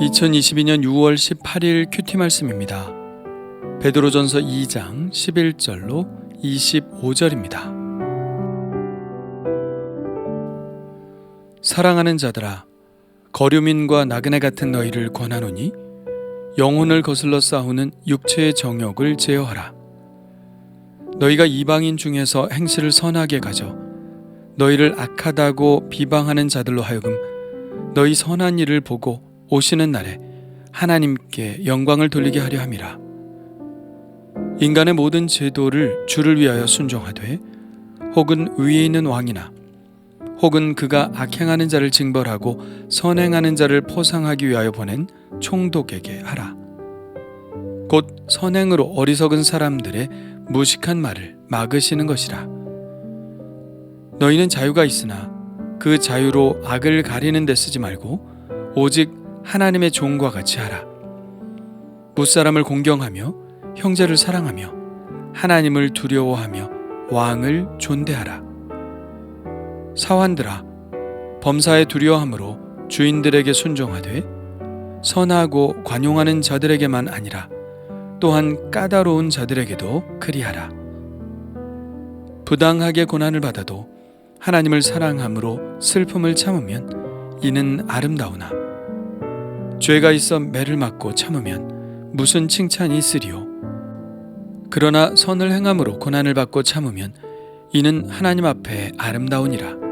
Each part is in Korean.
(2022년 6월 18일) 큐티 말씀입니다. 베드로전서 2장 11절로 25절입니다. 사랑하는 자들아, 거류민과 나그네 같은 너희를 권하노니 영혼을 거슬러 싸우는 육체의 정욕을 제어하라. 너희가 이방인 중에서 행실을 선하게 가져 너희를 악하다고 비방하는 자들로 하여금 너희 선한 일을 보고 오시는 날에 하나님께 영광을 돌리게 하려 함이라. 인간의 모든 제도를 주를 위하여 순종하되, 혹은 위에 있는 왕이나 혹은 그가 악행하는 자를 징벌하고 선행하는 자를 포상하기 위하여 보낸 총독에게 하라. 곧 선행으로 어리석은 사람들의 무식한 말을 막으시는 것이라. 너희는 자유가 있으나 그 자유로 악을 가리는 데 쓰지 말고 오직 하나님의 종과 같이 하라. 무사람을 공경하며 형제를 사랑하며 하나님을 두려워하며 왕을 존대하라. 사환들아, 범사에 두려워함으로 주인들에게 순종하되 선하고 관용하는 자들에게만 아니라 또한 까다로운 자들에게도 그리하라. 부당하게 고난을 받아도 하나님을 사랑함으로 슬픔을 참으면 이는 아름다우나, 죄가 있어 매를 맞고 참으면 무슨 칭찬이 있으리요. 그러나 선을 행함으로 고난을 받고 참으면 이는 하나님 앞에 아름다우니라.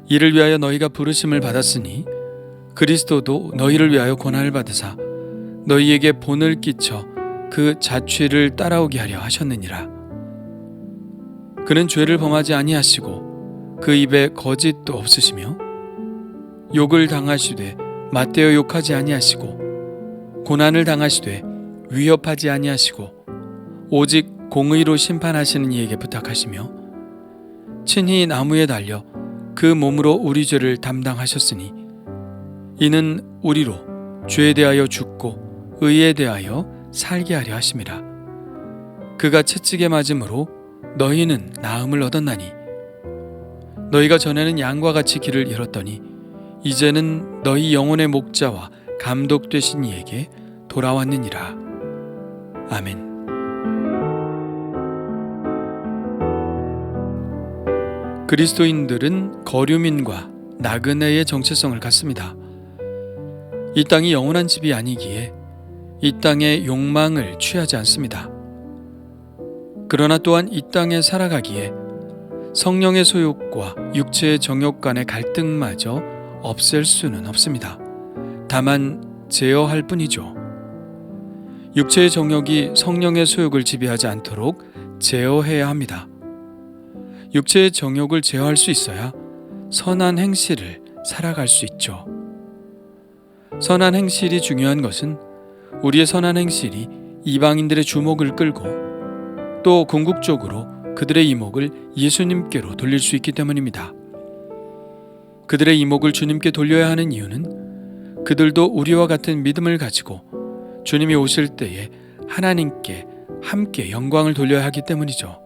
이를 위하여 너희가 부르심을 받았으니 그리스도도 너희를 위하여 고난을 받으사 너희에게 본을 끼쳐 그 자취를 따라오게 하려 하셨느니라. 그는 죄를 범하지 아니하시고 그 입에 거짓도 없으시며 욕을 당하시되 맞대어 욕하지 아니하시고 고난을 당하시되 위협하지 아니하시고 오직 공의로 심판하시는 이에게 부탁하시며 친히 나무에 달려 그 몸으로 우리 죄를 담당하셨으니 이는 우리로 죄에 대하여 죽고 의에 대하여 살게 하려 하심이라. 그가 채찍에 맞음으로 너희는 나음을 얻었나니 너희가 전에는 양과 같이 길을 잃었더니 이제는 너희 영혼의 목자와 감독 되신 이에게 돌아왔느니라. 아멘. 그리스도인들은 거류민과 나그네의 정체성을 갖습니다. 이 땅이 영원한 집이 아니기에 이 땅의 욕망을 취하지 않습니다. 그러나 또한 이 땅에 살아가기에 성령의 소욕과 육체의 정욕 간의 갈등마저 없앨 수는 없습니다. 다만 제어할 뿐이죠. 육체의 정욕이 성령의 소욕을 지배하지 않도록 제어해야 합니다. 육체의 정욕을 제어할 수 있어야 선한 행실을 살아갈 수 있죠. 선한 행실이 중요한 것은 우리의 선한 행실이 이방인들의 주목을 끌고 또 궁극적으로 그들의 이목을 예수님께로 돌릴 수 있기 때문입니다. 그들의 이목을 주님께 돌려야 하는 이유는 그들도 우리와 같은 믿음을 가지고 주님이 오실 때에 하나님께 함께 영광을 돌려야 하기 때문이죠.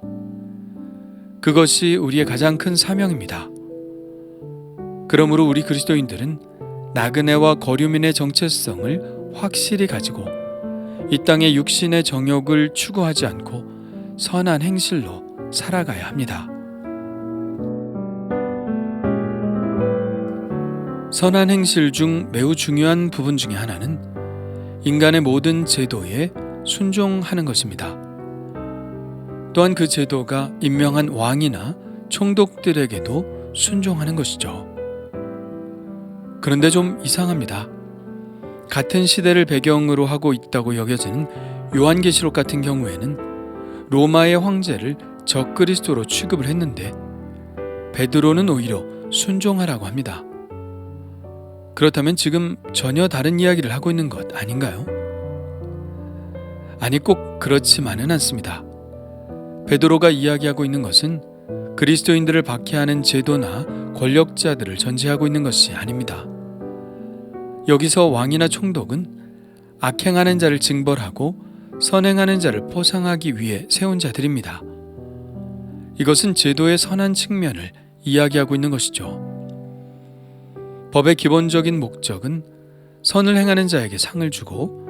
그것이 우리의 가장 큰 사명입니다. 그러므로 우리 그리스도인들은 나그네와 거류민의 정체성을 확실히 가지고 이 땅의 육신의 정욕을 추구하지 않고 선한 행실로 살아가야 합니다. 선한 행실 중 매우 중요한 부분 중에 하나는 인간의 모든 제도에 순종하는 것입니다. 또한 그 제도가 임명한 왕이나 총독들에게도 순종하는 것이죠. 그런데 좀 이상합니다. 같은 시대를 배경으로 하고 있다고 여겨지는 요한계시록 같은 경우에는 로마의 황제를 적그리스도로 취급을 했는데 베드로는 오히려 순종하라고 합니다. 그렇다면 지금 전혀 다른 이야기를 하고 있는 것 아닌가요? 아니, 꼭 그렇지만은 않습니다. 베드로가 이야기하고 있는 것은 그리스도인들을 박해하는 제도나 권력자들을 전제하고 있는 것이 아닙니다. 여기서 왕이나 총독은 악행하는 자를 징벌하고 선행하는 자를 포상하기 위해 세운 자들입니다. 이것은 제도의 선한 측면을 이야기하고 있는 것이죠. 법의 기본적인 목적은 선을 행하는 자에게 상을 주고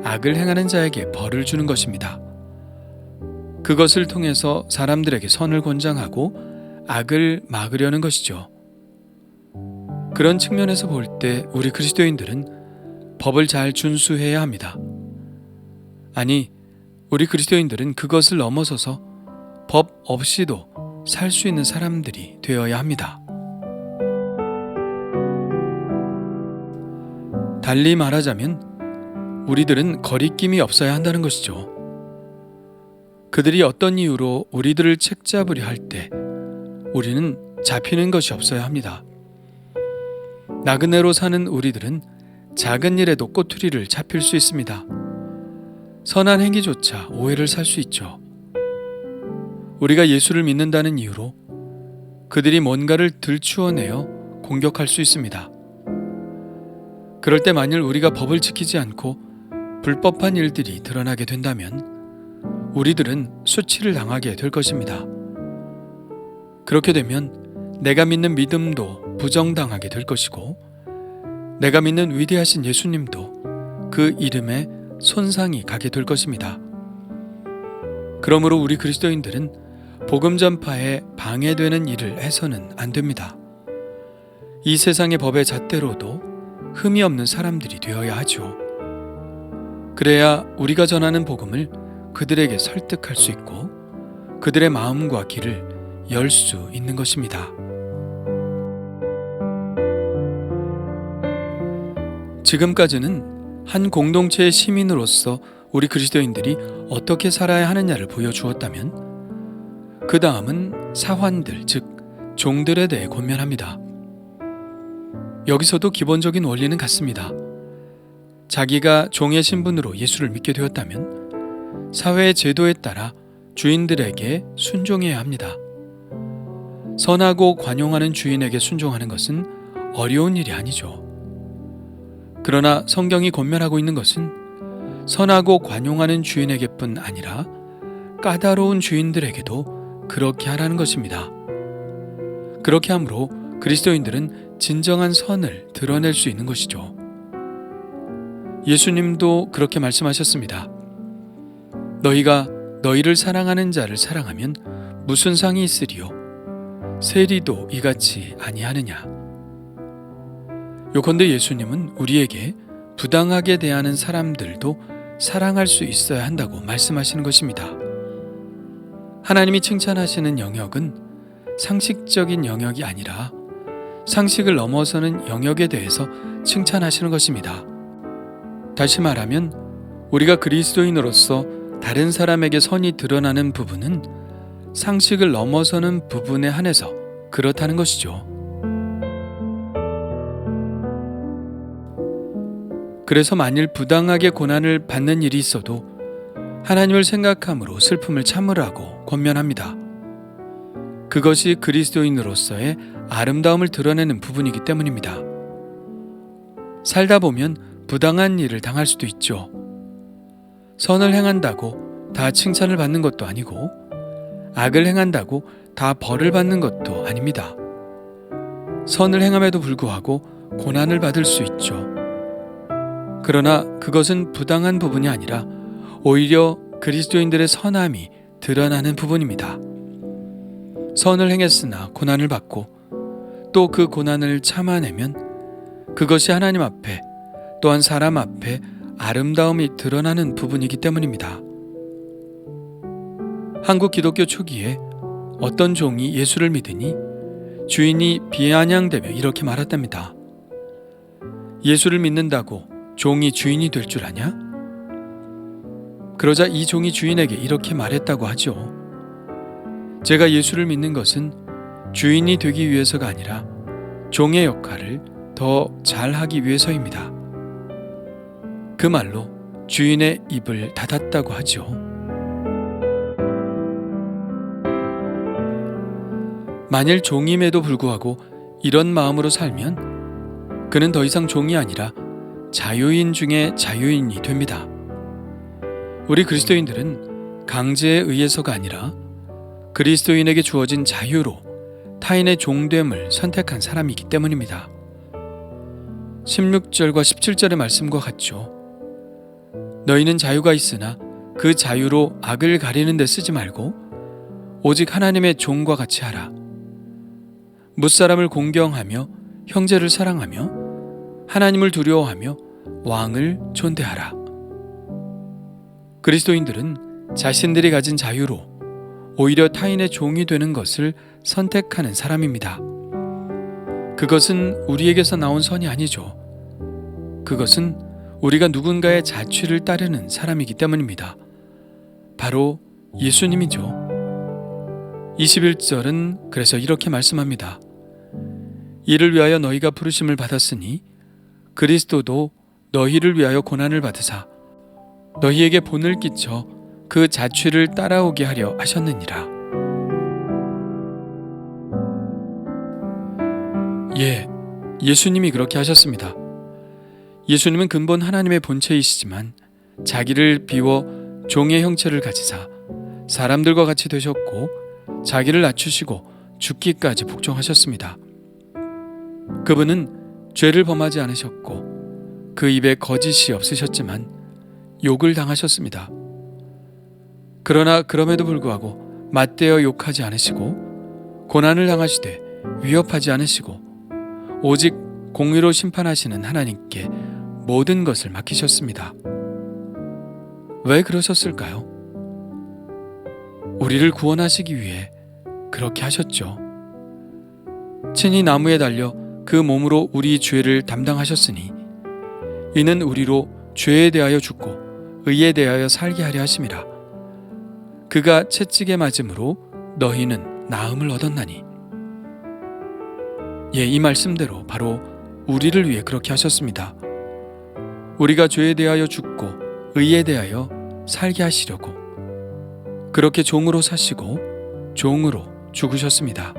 악을 행하는 자에게 벌을 주는 것입니다. 그것을 통해서 사람들에게 선을 권장하고 악을 막으려는 것이죠. 그런 측면에서 볼 때 우리 그리스도인들은 법을 잘 준수해야 합니다. 아니, 우리 그리스도인들은 그것을 넘어서서 법 없이도 살 수 있는 사람들이 되어야 합니다. 달리 말하자면 우리들은 거리낌이 없어야 한다는 것이죠. 그들이 어떤 이유로 우리들을 책잡으려 할 때 우리는 잡히는 것이 없어야 합니다. 나그네로 사는 우리들은 작은 일에도 꼬투리를 잡힐 수 있습니다. 선한 행위조차 오해를 살 수 있죠. 우리가 예수를 믿는다는 이유로 그들이 뭔가를 들추어내어 공격할 수 있습니다. 그럴 때 만일 우리가 법을 지키지 않고 불법한 일들이 드러나게 된다면 우리들은 수치를 당하게 될 것입니다. 그렇게 되면 내가 믿는 믿음도 부정당하게 될 것이고 내가 믿는 위대하신 예수님도 그 이름에 손상이 가게 될 것입니다. 그러므로 우리 그리스도인들은 복음 전파에 방해되는 일을 해서는 안 됩니다. 이 세상의 법의 잣대로도 흠이 없는 사람들이 되어야 하죠. 그래야 우리가 전하는 복음을 그들에게 설득할 수 있고 그들의 마음과 길을 열 수 있는 것입니다. 지금까지는 한 공동체의 시민으로서 우리 그리스도인들이 어떻게 살아야 하느냐를 보여주었다면 그 다음은 사환들, 즉 종들에 대해 권면합니다. 여기서도 기본적인 원리는 같습니다. 자기가 종의 신분으로 예수를 믿게 되었다면 사회의 제도에 따라 주인들에게 순종해야 합니다. 선하고 관용하는 주인에게 순종하는 것은 어려운 일이 아니죠. 그러나 성경이 권면하고 있는 것은 선하고 관용하는 주인에게뿐 아니라 까다로운 주인들에게도 그렇게 하라는 것입니다. 그렇게 함으로 그리스도인들은 진정한 선을 드러낼 수 있는 것이죠. 예수님도 그렇게 말씀하셨습니다. 너희가 너희를 사랑하는 자를 사랑하면 무슨 상이 있으리요? 세리도 이같이 아니하느냐? 요컨대 예수님은 우리에게 부당하게 대하는 사람들도 사랑할 수 있어야 한다고 말씀하시는 것입니다. 하나님이 칭찬하시는 영역은 상식적인 영역이 아니라 상식을 넘어서는 영역에 대해서 칭찬하시는 것입니다. 다시 말하면 우리가 그리스도인으로서 다른 사람에게 선이 드러나는 부분은 상식을 넘어서는 부분에 한해서 그렇다는 것이죠. 그래서 만일 부당하게 고난을 받는 일이 있어도 하나님을 생각함으로 슬픔을 참으라고 권면합니다. 그것이 그리스도인으로서의 아름다움을 드러내는 부분이기 때문입니다. 살다 보면 부당한 일을 당할 수도 있죠. 선을 행한다고 다 칭찬을 받는 것도 아니고 악을 행한다고 다 벌을 받는 것도 아닙니다. 선을 행함에도 불구하고 고난을 받을 수 있죠. 그러나 그것은 부당한 부분이 아니라 오히려 그리스도인들의 선함이 드러나는 부분입니다. 선을 행했으나 고난을 받고 또 그 고난을 참아내면 그것이 하나님 앞에 또한 사람 앞에 아름다움이 드러나는 부분이기 때문입니다. 한국 기독교 초기에 어떤 종이 예수를 믿으니 주인이 비아냥대며 이렇게 말했답니다. 예수를 믿는다고 종이 주인이 될 줄 아냐? 그러자 이 종이 주인에게 이렇게 말했다고 하죠. 제가 예수를 믿는 것은 주인이 되기 위해서가 아니라 종의 역할을 더 잘하기 위해서입니다. 그 말로 주인의 입을 닫았다고 하죠. 만일 종임에도 불구하고 이런 마음으로 살면 그는 더 이상 종이 아니라 자유인 중에 자유인이 됩니다. 우리 그리스도인들은 강제에 의해서가 아니라 그리스도인에게 주어진 자유로 타인의 종됨을 선택한 사람이기 때문입니다. 16절과 17절의 말씀과 같죠. 너희는 자유가 있으나 그 자유로 악을 가리는 데 쓰지 말고 오직 하나님의 종과 같이 하라. 무사람을 공경하며 형제를 사랑하며 하나님을 두려워하며 왕을 존대하라. 그리스도인들은 자신들이 가진 자유로 오히려 타인의 종이 되는 것을 선택하는 사람입니다. 그것은 우리에게서 나온 선이 아니죠. 그것은 우리가 누군가의 자취를 따르는 사람이기 때문입니다. 바로 예수님이죠. 21절은 그래서 이렇게 말씀합니다. 이를 위하여 너희가 부르심을 받았으니 그리스도도 너희를 위하여 고난을 받으사 너희에게 본을 끼쳐 그 자취를 따라오게 하려 하셨느니라. 예수님이 그렇게 하셨습니다. 예수님은 근본 하나님의 본체이시지만 자기를 비워 종의 형체를 가지사 사람들과 같이 되셨고 자기를 낮추시고 죽기까지 복종하셨습니다. 그분은 죄를 범하지 않으셨고 그 입에 거짓이 없으셨지만 욕을 당하셨습니다. 그러나 그럼에도 불구하고 맞대어 욕하지 않으시고 고난을 당하시되 위협하지 않으시고 오직 공의로 심판하시는 하나님께 모든 것을 맡기셨습니다. 왜 그러셨을까요? 우리를 구원하시기 위해 그렇게 하셨죠. 친히 나무에 달려 그 몸으로 우리 죄를 담당하셨으니 이는 우리로 죄에 대하여 죽고 의에 대하여 살게 하려 하심이라. 그가 채찍에 맞음으로 너희는 나음을 얻었나니. 이 말씀대로 바로 우리를 위해 그렇게 하셨습니다. 우리가 죄에 대하여 죽고 의에 대하여 살게 하시려고 그렇게 종으로 사시고 종으로 죽으셨습니다.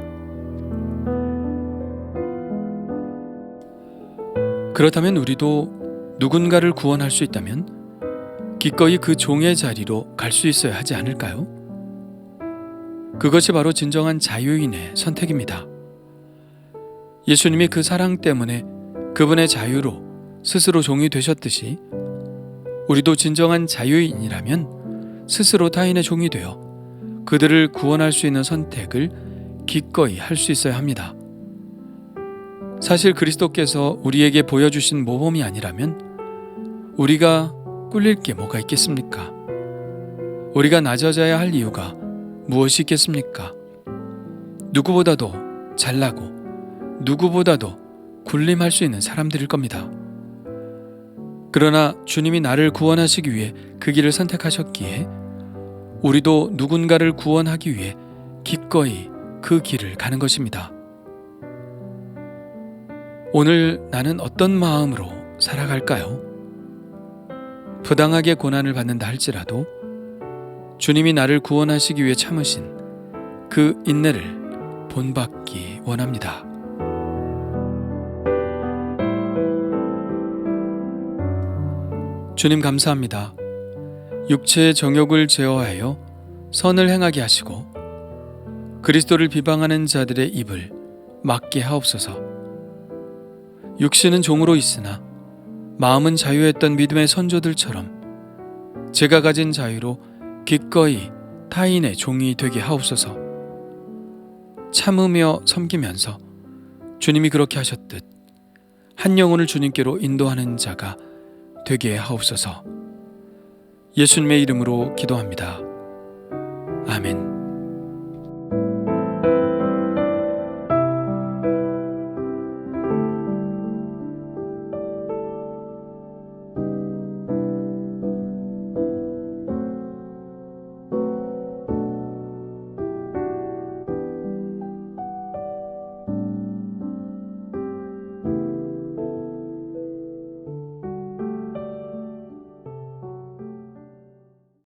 그렇다면 우리도 누군가를 구원할 수 있다면 기꺼이 그 종의 자리로 갈 수 있어야 하지 않을까요? 그것이 바로 진정한 자유인의 선택입니다. 예수님이 그 사랑 때문에 그분의 자유로 스스로 종이 되셨듯이 우리도 진정한 자유인이라면 스스로 타인의 종이 되어 그들을 구원할 수 있는 선택을 기꺼이 할 수 있어야 합니다. 사실 그리스도께서 우리에게 보여주신 모범이 아니라면 우리가 꿀릴 게 뭐가 있겠습니까? 우리가 낮아져야 할 이유가 무엇이 있겠습니까? 누구보다도 잘나고 누구보다도 군림할 수 있는 사람들일 겁니다. 그러나 주님이 나를 구원하시기 위해 그 길을 선택하셨기에 우리도 누군가를 구원하기 위해 기꺼이 그 길을 가는 것입니다. 오늘 나는 어떤 마음으로 살아갈까요? 부당하게 고난을 받는다 할지라도 주님이 나를 구원하시기 위해 참으신 그 인내를 본받기 원합니다. 주님 감사합니다. 육체의 정욕을 제어하여 선을 행하게 하시고 그리스도를 비방하는 자들의 입을 막게 하옵소서. 육신은 종으로 있으나 마음은 자유했던 믿음의 선조들처럼 제가 가진 자유로 기꺼이 타인의 종이 되게 하옵소서. 참으며 섬기면서 주님이 그렇게 하셨듯 한 영혼을 주님께로 인도하는 자가 되게 하옵소서. 예수님의 이름으로 기도합니다. 아멘.